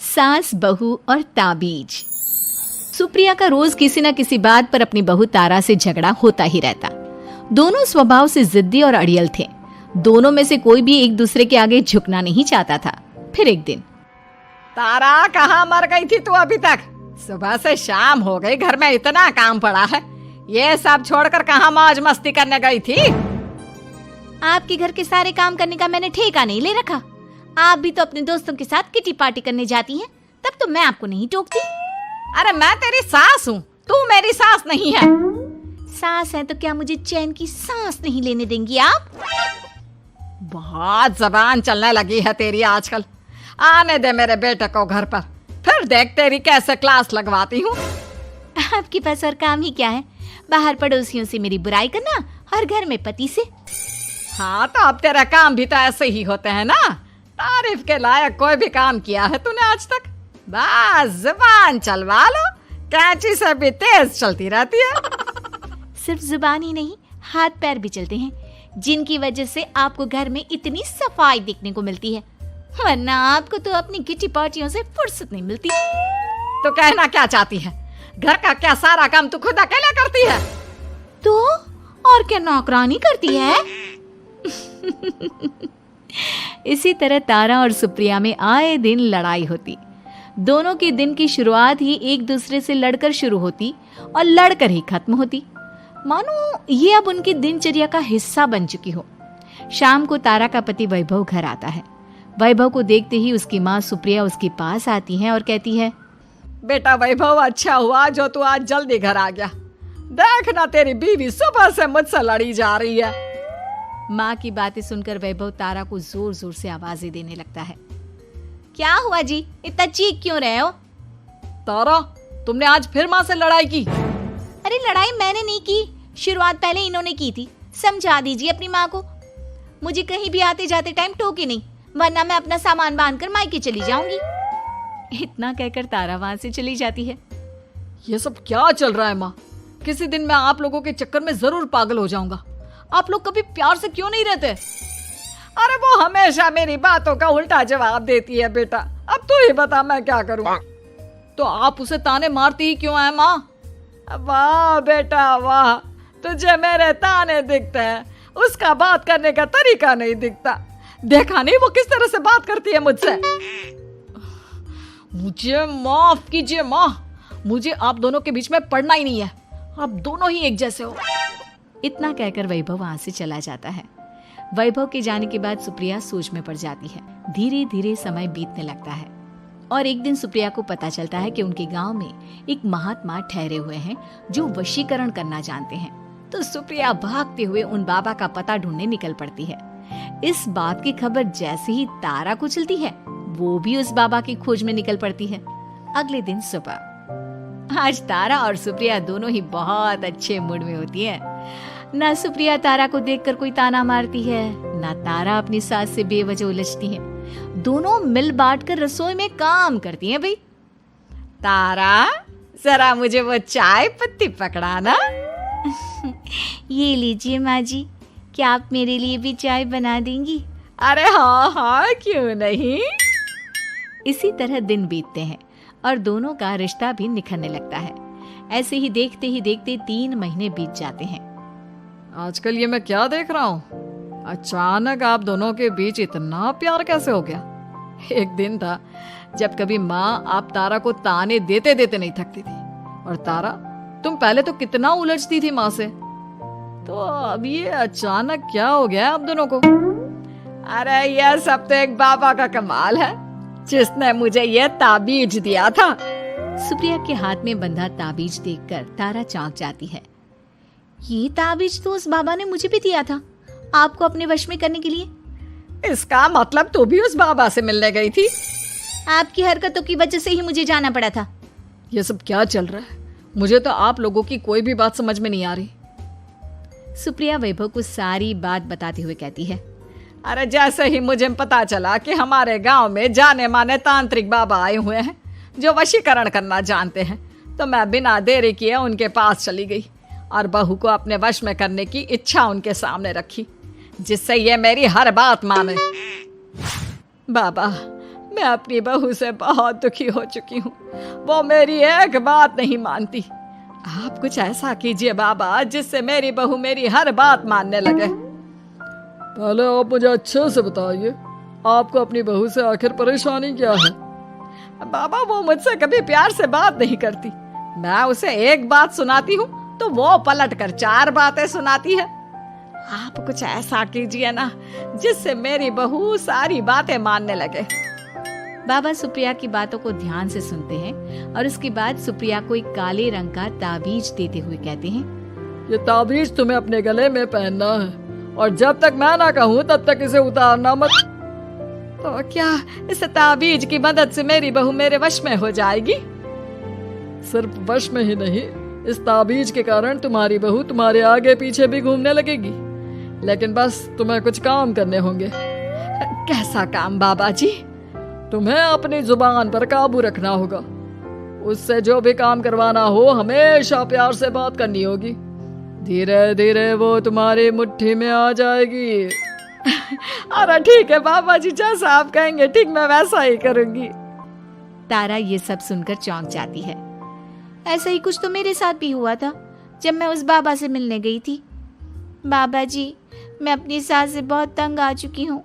सास, बहू और ताबीज। सुप्रिया का रोज किसी न किसी बात पर अपनी बहू तारा से झगड़ा होता ही रहता। दोनों स्वभाव से जिद्दी और अड़ियल थे। दोनों में से कोई भी एक दूसरे के आगे झुकना नहीं चाहता था। फिर एक दिन, तारा कहाँ मर गई थी तू अभी तक? सुबह से शाम हो गई, घर में इतना काम पड़ा है, ये सब छोड़कर कहाँ मौज मस्ती करने गई थी? आपके घर के सारे काम करने का मैंने ठेका नहीं ले रखा। आप भी तो अपने दोस्तों के साथ किटी पार्टी करने जाती हैं, तब तो मैं आपको नहीं टोकती। अरे मैं तेरी सास हूँ, तू मेरी सास नहीं है। सास है तो क्या मुझे चैन की सांस नहीं लेने देंगी आप? बहुत जबान चलने लगी है तेरी आजकल। आने दे मेरे बेटे को घर पर, फिर देख तेरी कैसे क्लास लगवाती हूँ। आपके पास और काम ही क्या है? बाहर पड़ोसियों से मेरी बुराई करना और घर में पति से। हाँ तो अब तेरा काम भी तो ऐसे ही होते हैं ना। तारीफ के लायक कोई भी काम किया है तूने आज तक? बस जुबान चलवा लो, कैंची से भी तेज चलती रहती है। सिर्फ जुबान ही नहीं, हाथ पैर भी चलते हैं, जिनकी वजह से आपको घर में इतनी सफाई देखने को मिलती है, वरना आपको तो अपनी किटी पार्टियों से फुर्सत नहीं मिलती। तो कहना क्या चाहती है? घर का क्या सारा काम तू खुद अकेला करती है? तो और क्या नौकरानी करती है? इसी तरह तारा और सुप्रिया में आए दिन लड़ाई होती। दोनों के दिन की शुरुआत ही एक दूसरे से लड़कर शुरू होती और लड़कर ही खत्म होती, मानो ये अब उनकी दिनचर्या का हिस्सा बन चुकी हो। शाम को तारा का पति वैभव घर आता है। वैभव को देखते ही उसकी माँ सुप्रिया उसके पास आती है और कहती है, बेटा वैभव, अच्छा हुआ जो तू आज जल्दी घर आ गया। देख ना, तेरी बीवी सुबह से मुझसे लड़ी जा रही है। माँ की बातें सुनकर वैभव तारा को जोर जोर से आवाजें देने लगता है। क्या हुआ जी, इतना चीख क्यों रहे हो? तारा, तुमने आज फिर माँ से लड़ाई की? अरे लड़ाई मैंने नहीं की, शुरुआत पहले इन्होंने की थी। समझा दीजिए अपनी माँ को। मुझे कहीं भी आते जाते टाइम टोके नहीं, वरना मैं अपना सामान बांधकर मायके चली जाऊंगी। इतना कहकर तारा वहां से चली जाती है। ये सब क्या चल रहा है माँ? किसी दिन मैं आप लोगों के चक्कर में जरूर पागल हो जाऊंगा। आप लोग कभी प्यार से क्यों नहीं रहते? अरे वो हमेशा मेरी बातों का उल्टा जवाब देती है बेटा। अब तू ही बता मैं क्या करूं? तो आप उसे ताने मारती ही क्यों है माँ? वाह बेटा वाह, तुझे मेरे ताने दिखते हैं, उसका बात करने का तरीका नहीं दिखता। देखा नहीं वो किस तरह से बात करती है मुझसे। मुझे माफ कीजिए माँ, मुझे आप दोनों के बीच में पड़ना ही नहीं है। आप दोनों ही एक जैसे हो। इतना कहकर वैभव वहां से चला जाता है। वैभव के जाने के बाद सुप्रिया सोच में पड़ जाती है। धीरे धीरे समय बीतने लगता है और एक दिन सुप्रिया को पता चलता है कि उनके गांव में एक महात्मा ठहरे हुए हैं जो वशीकरण करना जानते हैं। तो सुप्रिया भागते हुए उन बाबा का पता ढूंढने निकल पड़ती है। इस बात की खबर जैसे ही तारा को चलती है, वो भी उस बाबा की खोज में निकल पड़ती है। अगले दिन सुबह, आज तारा और सुप्रिया दोनों ही बहुत अच्छे मूड में होती है। ना सुप्रिया तारा को देखकर कोई ताना मारती है, ना तारा अपनी सास से बेवजह उलझती है। दोनों मिल बांट कर रसोई में काम करती हैं। भाई तारा, जरा मुझे वो चाय पत्ती पकड़ाना। ये लीजिए माँ जी, क्या आप मेरे लिए भी चाय बना देंगी? अरे हाँ हाँ, क्यों नहीं। इसी तरह दिन बीतते हैं और दोनों का रिश्ता भी निखरने लगता है। ऐसे ही देखते 3 महीने बीत जाते हैं। आजकल ये मैं क्या देख रहा हूँ? अचानक आप दोनों के बीच इतना प्यार कैसे हो गया? एक दिन था जब कभी माँ आप तारा को ताने देते देते नहीं थकती थी, और तारा, तुम पहले तो कितना उलझती थी माँ से, तो अब ये अचानक क्या हो गया आप दोनों को? अरे यह सब तो एक बाबा का कमाल है, जिसने मुझे ये ताबीज दिया था। सुप्रिया के हाथ में बंधा ताबीज देखकर तारा चौंक जाती है। ये ताबीज तो उस बाबा ने मुझे भी दिया था, आपको अपने वश में करने के लिए। इसका मतलब तू भी उस बाबा से मिलने गई थी? आपकी हरकतों की वजह से ही मुझे जाना पड़ा था। ये सब क्या चल रहा है? मुझे तो आप लोगों की कोई भी बात समझ में नहीं आ रही। सुप्रिया वैभव को सारी बात बताते हुए कहती है, अरे जैसे ही मुझे पता चला कि हमारे गांव में जाने माने तांत्रिक बाबा आए हुए हैं जो वशीकरण करना जानते हैं, तो मैं बिना देरी किए उनके पास चली गई और बहू को अपने वश में करने की इच्छा उनके सामने रखी, जिससे ये मेरी हर बात माने। बाबा, मैं अपनी बहू से बहुत दुखी हो चुकी हूँ। वो मेरी एक बात नहीं मानती। आप कुछ ऐसा कीजिए बाबा जिससे मेरी बहू मेरी हर बात मानने लगे। पहले आप मुझे अच्छे से बताइए, आपको अपनी बहू से आखिर परेशानी क्या है? बाबा वो मुझसे कभी प्यार से बात नहीं करती। मैं उसे एक बात सुनाती हूँ तो वो पलट कर 4 बातें सुनाती है। आप कुछ ऐसा कीजिए ना जिससे मेरी बहू सारी बातें मानने लगे। बाबा सुप्रिया की बातों को ध्यान से सुनते हैं और उसके बाद सुप्रिया को एक काले रंग का ताबीज देते हुए कहते हैं, ये ताबीज तुम्हें अपने गले में पहनना है और जब तक मैं ना कहूँ तब तक इसे उतारना मत। तो क्या इस ताबीज की मदद से मेरी बहू मेरे वश में हो जाएगी? सिर्फ वश में ही नहीं, इस ताबीज के कारण तुम्हारी बहू तुम्हारे आगे पीछे भी घूमने लगेगी। लेकिन बस तुम्हें कुछ काम करने होंगे। कैसा काम बाबा जी? तुम्हें अपनी जुबान पर काबू रखना होगा। उससे जो भी काम करवाना हो हमेशा प्यार से बात करनी होगी। धीरे धीरे वो तुम्हारी मुट्ठी में आ जाएगी। अरे ठीक है बाबा जी, जैसा आप कहेंगे ठीक मैं वैसा ही करूंगी। तारा ये सब सुनकर चौंक जाती है। ऐसा ही कुछ तो मेरे साथ भी हुआ था जब मैं उस बाबा से मिलने गई थी। बाबा जी, मैं अपनी सास से बहुत तंग आ चुकी हूँ।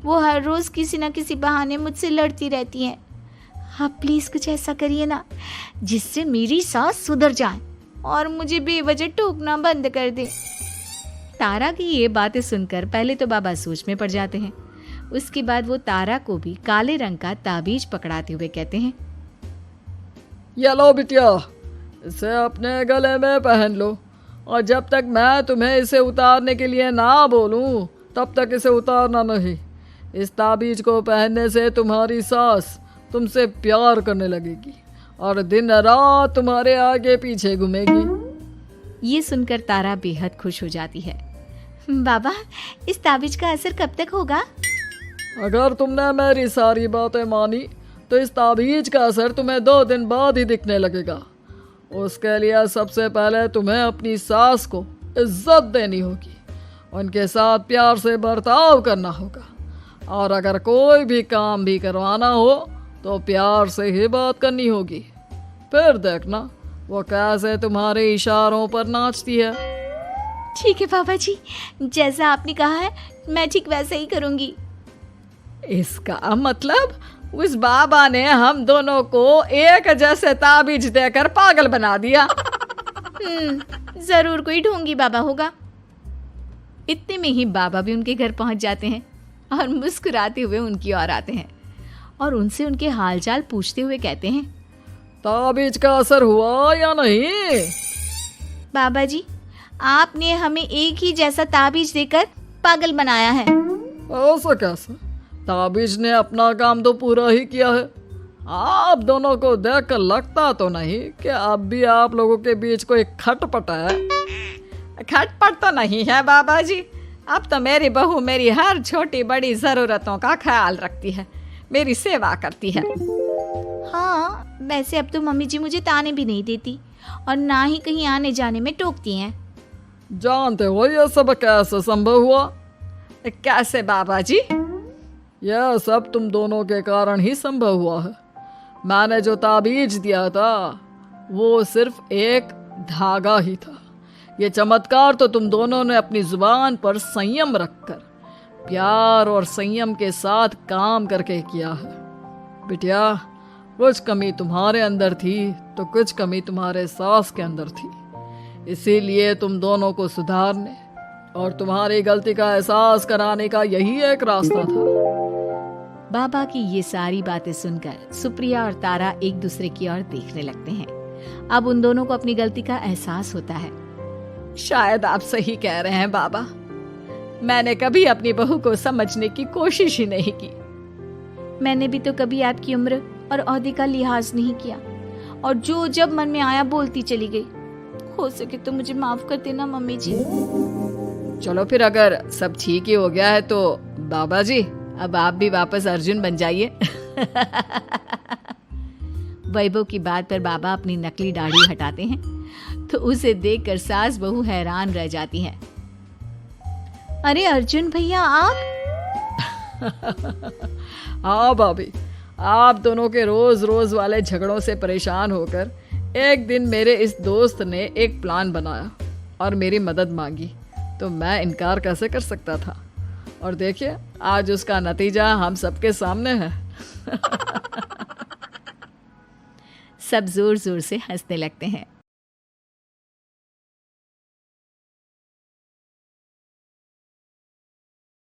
वो हर रोज किसी न किसी बहाने मुझसे लड़ती रहती हैं। आप प्लीज कुछ ऐसा करिए ना जिससे मेरी सास सुधर जाए और मुझे बेवजह टोकना बंद कर दे। तारा की ये बातें सुनकर पहले तो बाबा सोच में पड़ जाते हैं। उसके बाद वो तारा को भी काले रंग का ताबीज पकड़ाते हुए कहते हैं, ये लो बिटिया, इसे अपने गले में पहन लो और जब तक मैं तुम्हें इसे उतारने के लिए ना बोलूं तब तक इसे उतारना नहीं। इस ताबीज को पहनने से तुम्हारी सास तुमसे प्यार करने लगेगी और दिन रात तुम्हारे आगे पीछे घूमेगी। ये सुनकर तारा बेहद खुश हो जाती है। बाबा, इस ताबीज का असर कब तक होगा? अगर तुमने मेरी सारी बातें मानी तो इस ताबीज का असर तुम्हें 2 दिन बाद ही दिखने लगेगा। उसके लिए सबसे पहले तुम्हें अपनी सास को इज्जत देनी होगी, उनके साथ प्यार से बर्ताव करना होगा और अगर कोई भी काम भी करवाना हो तो प्यार से ही बात करनी होगी। फिर देखना वो कैसे तुम्हारे इशारों पर नाचती है। ठीक है बाबा जी, जैसा आपने कहा है मैं ठीक वैसे ही करूंगी। इसका मतलब उस बाबा ने हम दोनों को एक जैसे ताबीज देकर पागल बना दिया। जरूर कोई ढोंगी बाबा होगा। इतने में ही बाबा भी उनके घर पहुंच जाते हैं और मुस्कुराते हुए उनकी ओर आते हैं और उनसे उनके हालचाल पूछते हुए कहते हैं, ताबीज का असर हुआ या नहीं? बाबा जी, आपने हमें एक ही जैसा ताबीज देकर पागल बनाया है। ऐसा कैसे? ताबीज ने अपना काम तो पूरा ही किया है। आप दोनों को देखकर लगता तो नहीं कि अब भी आप लोगों के बीच कोई खटपट है। खटपट तो नहीं है बाबा जी। अब तो मेरी बहू मेरी हर छोटी बड़ी जरूरतों का ख्याल रखती है, मेरी सेवा करती है। हाँ, वैसे अब तो मम्मी जी मुझे ताने भी नहीं देती और ना ही कहीं आने जाने में टोकती हैं। जानते हो ये सब कैसे संभव हुआ? कैसे बाबा जी? यह सब तुम दोनों के कारण ही संभव हुआ है। मैंने जो ताबीज दिया था वो सिर्फ एक धागा ही था। ये चमत्कार तो तुम दोनों ने अपनी जुबान पर संयम रखकर प्यार और संयम के साथ काम करके किया है। बिटिया, कुछ कमी तुम्हारे अंदर थी तो कुछ कमी तुम्हारे सास के अंदर थी। इसीलिए तुम दोनों को सुधारने और तुम्हारी गलती का एहसास कराने का यही एक रास्ता था। बाबा की ये सारी बातें सुनकर सुप्रिया और तारा एक दूसरे की ओर देखने लगते हैं। अब उन दोनों को अपनी गलती का एहसास होता है। शायद आप सही कह रहे हैं बाबा। मैंने कभी अपनी बहू को समझने की कोशिश ही नहीं की। मैंने भी तो कभी आपकी उम्र और ओहदे का लिहाज नहीं किया और जो जब मन में आया बोलती चली गई। हो सके तो मुझे माफ कर देना मम्मी जी। चलो फिर, अगर सब ठीक ही हो गया है तो बाबा जी अब आप भी वापस अर्जुन बन जाइए। वैभव की बात पर बाबा अपनी नकली दाढ़ी हटाते हैं तो उसे देखकर सास बहू हैरान रह जाती हैं। अरे अर्जुन भैया, आप? हाँ भाभी, आप दोनों के रोज रोज वाले झगड़ों से परेशान होकर एक दिन मेरे इस दोस्त ने एक प्लान बनाया और मेरी मदद मांगी, तो मैं इनकार कैसे कर सकता था। और देखिए आज उसका नतीजा हम सबके सामने है। सब जोर जोर से हंसने लगते हैं।